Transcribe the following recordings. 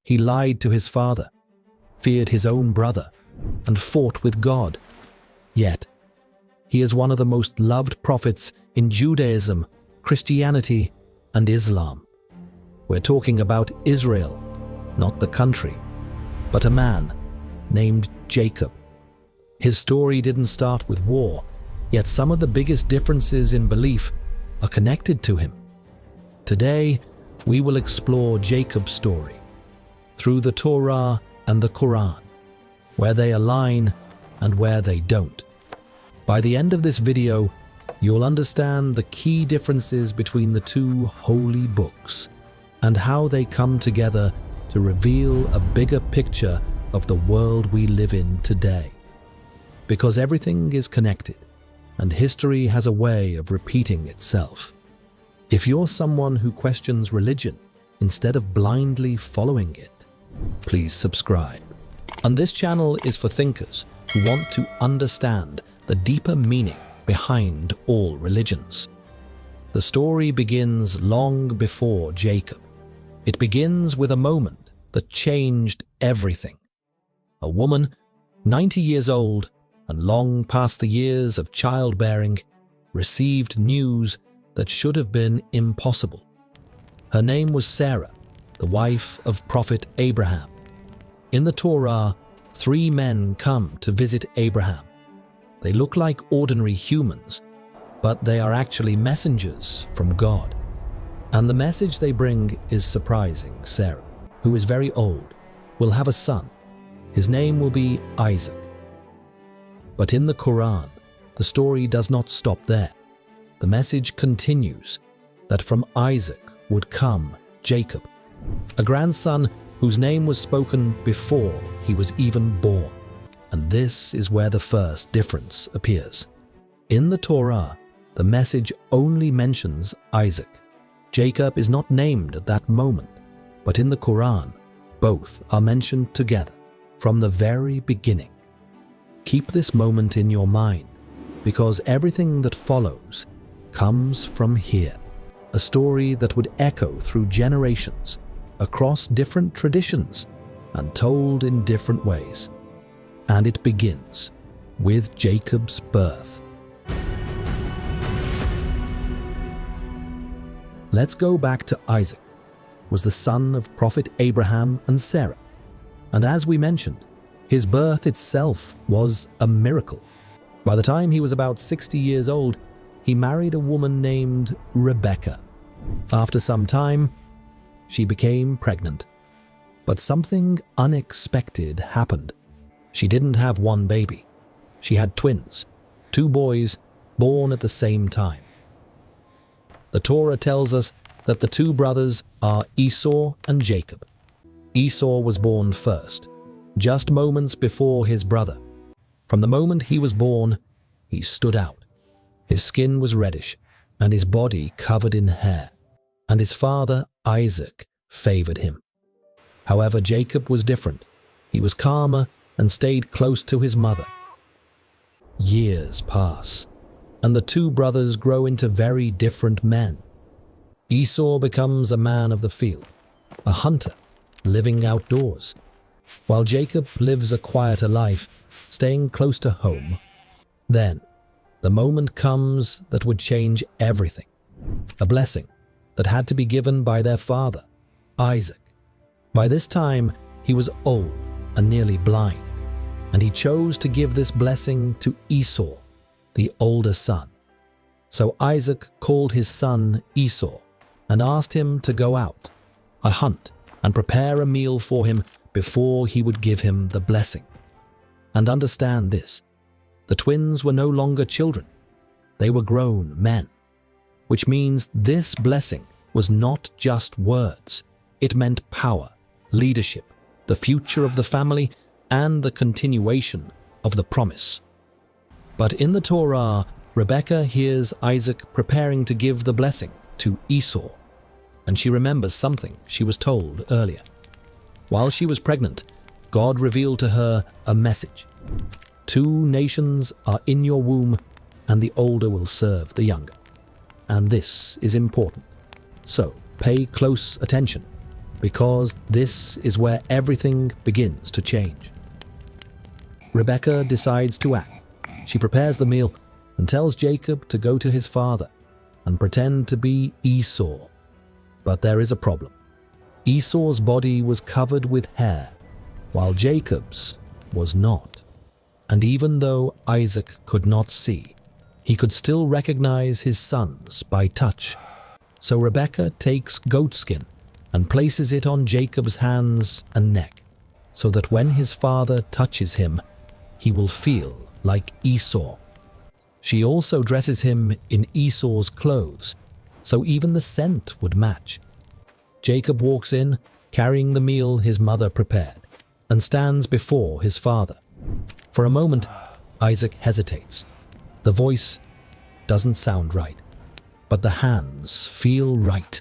He lied to his father, feared his own brother, and fought with God. Yet, he is one of the most loved prophets in Judaism, Christianity, and Islam. We're talking about Israel, not the country, but a man named Jacob. His story didn't start with war, yet some of the biggest differences in belief are connected to him. Today, we will explore Jacob's story through the Torah and the Qur'an, where they align and where they don't. By the end of this video, you'll understand the key differences between the two holy books and how they come together to reveal a bigger picture of the world we live in today. Because everything is connected, and history has a way of repeating itself. If you're someone who questions religion instead of blindly following it, please subscribe. And this channel is for thinkers who want to understand the deeper meaning behind all religions. The story begins long before Jacob. It begins with a moment that changed everything. A woman, 90 years old and long past the years of childbearing, received news that should have been impossible. Her name was Sarah, the wife of Prophet Abraham. In the Torah, 3 men come to visit Abraham. They look like ordinary humans, but they are actually messengers from God. And the message they bring is surprising. Sarah, who is very old, will have a son. His name will be Isaac. But in the Qur'an, the story does not stop there. The message continues that from Isaac would come Jacob, a grandson whose name was spoken before he was even born. And this is where the first difference appears. In the Torah, the message only mentions Isaac. Jacob is not named at that moment, but in the Qur'an, both are mentioned together from the very beginning. Keep this moment in your mind, because everything that follows comes from here. A story that would echo through generations, across different traditions, and told in different ways. And it begins with Jacob's birth. Let's go back to Isaac, was the son of Prophet Abraham and Sarah. And as we mentioned, his birth itself was a miracle. By the time he was about 60 years old, he married a woman named Rebecca. After some time, she became pregnant. But something unexpected happened. She didn't have one baby. She had twins, 2 boys born at the same time. The Torah tells us that the 2 brothers are Esau and Jacob. Esau was born first, just moments before his brother. From the moment he was born, he stood out. His skin was reddish, and his body covered in hair, and his father, Isaac, favored him. However, Jacob was different. He was calmer and stayed close to his mother. Years pass, and the 2 brothers grow into very different men. Esau becomes a man of the field, a hunter, living outdoors, while Jacob lives a quieter life, staying close to home. Then, the moment comes that would change everything. A blessing that had to be given by their father, Isaac. By this time, he was old and nearly blind, and he chose to give this blessing to Esau, the older son. So Isaac called his son Esau and asked him to go out, hunt, and prepare a meal for him before he would give him the blessing. And understand this, the twins were no longer children. They were grown men, which means this blessing was not just words. It meant power, leadership, the future of the family, and the continuation of the promise. But in the Torah, Rebecca hears Isaac preparing to give the blessing to Esau, and she remembers something she was told earlier. While she was pregnant, God revealed to her a message. 2 nations are in your womb, and the older will serve the younger. And this is important. So pay close attention, because this is where everything begins to change. Rebekah decides to act. She prepares the meal and tells Jacob to go to his father and pretend to be Esau. But there is a problem. Esau's body was covered with hair, while Jacob's was not. And even though Isaac could not see, he could still recognize his sons by touch. So Rebekah takes goatskin and places it on Jacob's hands and neck, so that when his father touches him, he will feel like Esau. She also dresses him in Esau's clothes, so even the scent would match. Jacob walks in, carrying the meal his mother prepared, and stands before his father. For a moment, Isaac hesitates. The voice doesn't sound right, but the hands feel right.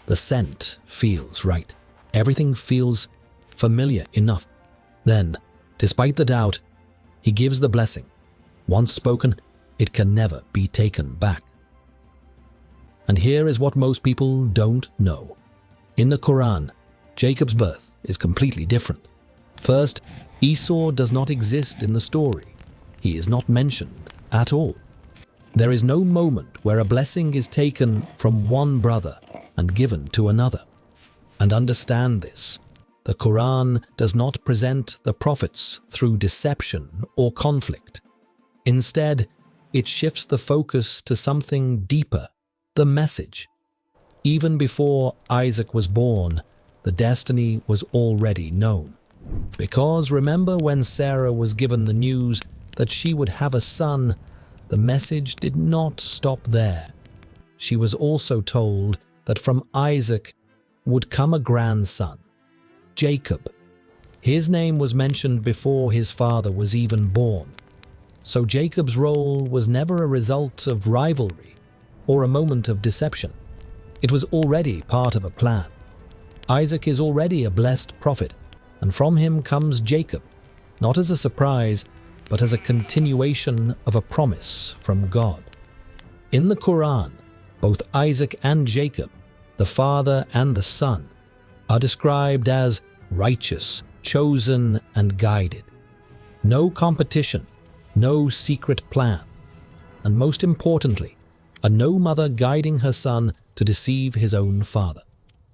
The scent feels right. Everything feels familiar enough. Then, despite the doubt, he gives the blessing. Once spoken, it can never be taken back. And here is what most people don't know. In the Qur'an, Jacob's birth is completely different. First, Esau does not exist in the story. He is not mentioned at all. There is no moment where a blessing is taken from one brother and given to another. And understand this, the Qur'an does not present the prophets through deception or conflict. Instead, it shifts the focus to something deeper, the message. Even before Isaac was born, the destiny was already known. Because remember when Sarah was given the news that she would have a son, the message did not stop there. She was also told that from Isaac would come a grandson, Jacob. His name was mentioned before his father was even born. So Jacob's role was never a result of rivalry or a moment of deception. It was already part of a plan. Isaac is already a blessed prophet, and from him comes Jacob, not as a surprise, but as a continuation of a promise from God. In the Qur'an, both Isaac and Jacob, the father and the son, are described as righteous, chosen, and guided. No competition, no secret plan, and most importantly, a no mother guiding her son to deceive his own father.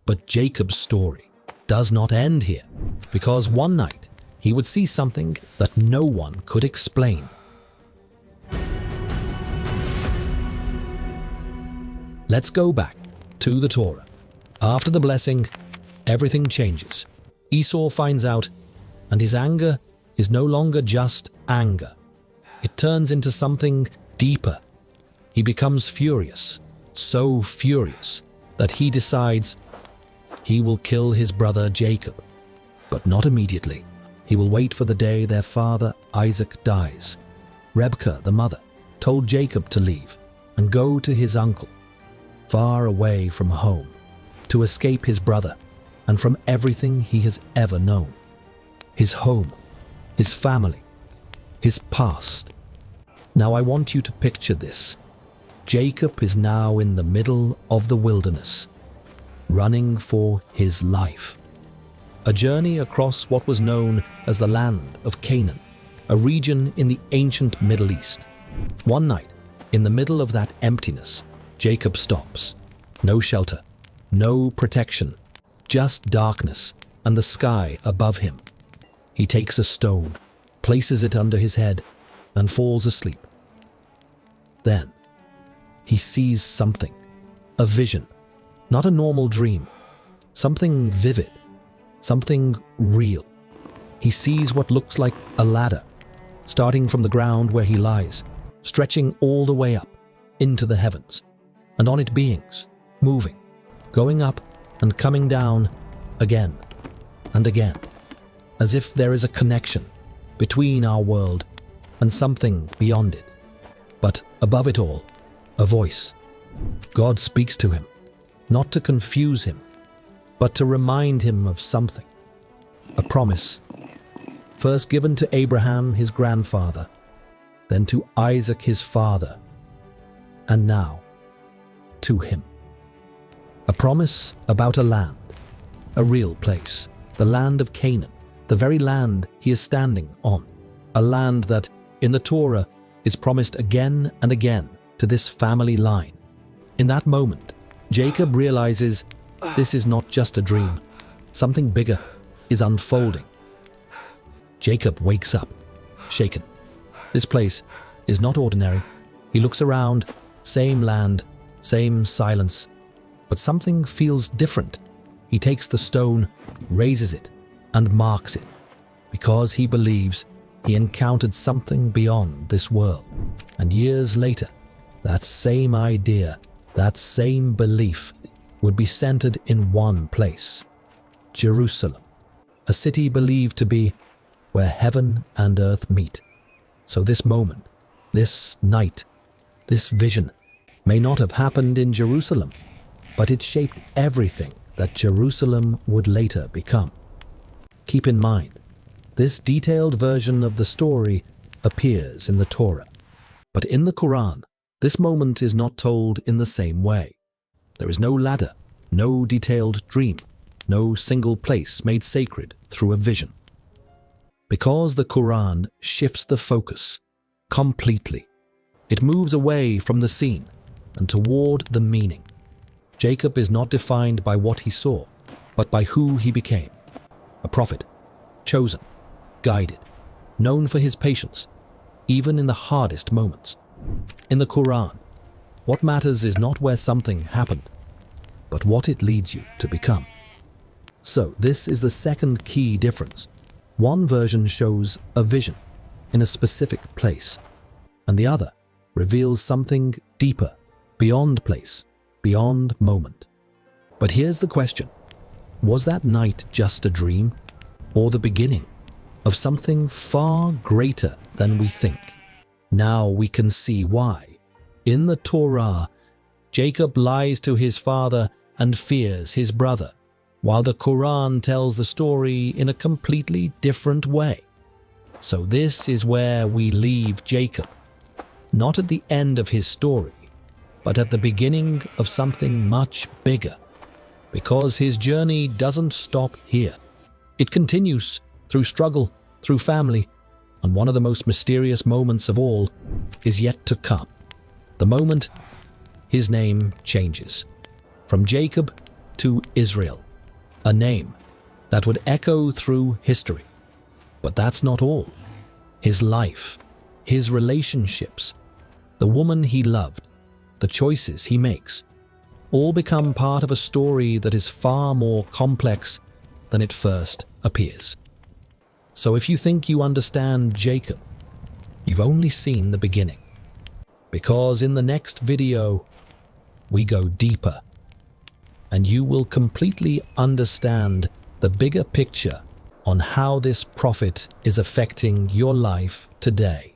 But Jacob's story does not end here, because one night he would see something that no one could explain. Let's go back to the Torah. After the blessing, everything changes. Esau finds out, and his anger is no longer just anger. It turns into something deeper. He becomes furious, so furious that he decides he will kill his brother Jacob. But not immediately. He will wait for the day their father Isaac dies. Rebekah, the mother, told Jacob to leave and go to his uncle, far away from home, to escape his brother and from everything he has ever known. His home, his family, his past. Now I want you to picture this. Jacob is now in the middle of the wilderness, running for his life. A journey across what was known as the land of Canaan, a region in the ancient Middle East. One night, in the middle of that emptiness, Jacob stops. No shelter, no protection, just darkness and the sky above him. He takes a stone, places it under his head, and falls asleep. Then, he sees something, a vision, not a normal dream, something vivid, something real. He sees what looks like a ladder, starting from the ground where he lies, stretching all the way up into the heavens, and on it beings, moving, going up and coming down again and again, as if there is a connection between our world and something beyond it. But above it all, a voice. God speaks to him, not to confuse him, but to remind him of something. A promise, first given to Abraham, his grandfather, then to Isaac, his father, and now to him. A promise about a land, a real place, the land of Canaan, the very land he is standing on, a land that, in the Torah, is promised again and again to this family line. In that moment, Jacob realizes this is not just a dream. Something bigger is unfolding. Jacob wakes up, shaken. This place is not ordinary. He looks around, same land, same silence, but something feels different. He takes the stone, raises it, and marks it, because he believes he encountered something beyond this world. And years later, that same idea, that same belief would be centered in one place, Jerusalem, a city believed to be where heaven and earth meet. So this moment, this night, this vision may not have happened in Jerusalem, but it shaped everything that Jerusalem would later become. Keep in mind, this detailed version of the story appears in the Torah, but in the Qur'an, this moment is not told in the same way. There is no ladder, no detailed dream, no single place made sacred through a vision. Because the Qur'an shifts the focus completely, it moves away from the scene and toward the meaning. Jacob is not defined by what he saw, but by who he became. A prophet, chosen, guided, known for his patience, even in the hardest moments. In the Qur'an, what matters is not where something happened, but what it leads you to become. So this is the second key difference. One version shows a vision in a specific place, and the other reveals something deeper, beyond place, beyond moment. But here's the question. Was that night just a dream, or the beginning of something far greater than we think? Now we can see why. In the Torah, Jacob lies to his father and fears his brother, while the Qur'an tells the story in a completely different way. So this is where we leave Jacob, not at the end of his story, but at the beginning of something much bigger, because his journey doesn't stop here. It continues through struggle, through family, and one of the most mysterious moments of all is yet to come. The moment his name changes from Jacob to Israel, a name that would echo through history. But that's not all. His life, his relationships, the woman he loved, the choices he makes, all become part of a story that is far more complex than it first appears. So if you think you understand Jacob, you've only seen the beginning. Because in the next video, we go deeper, and you will completely understand the bigger picture on how this prophet is affecting your life today.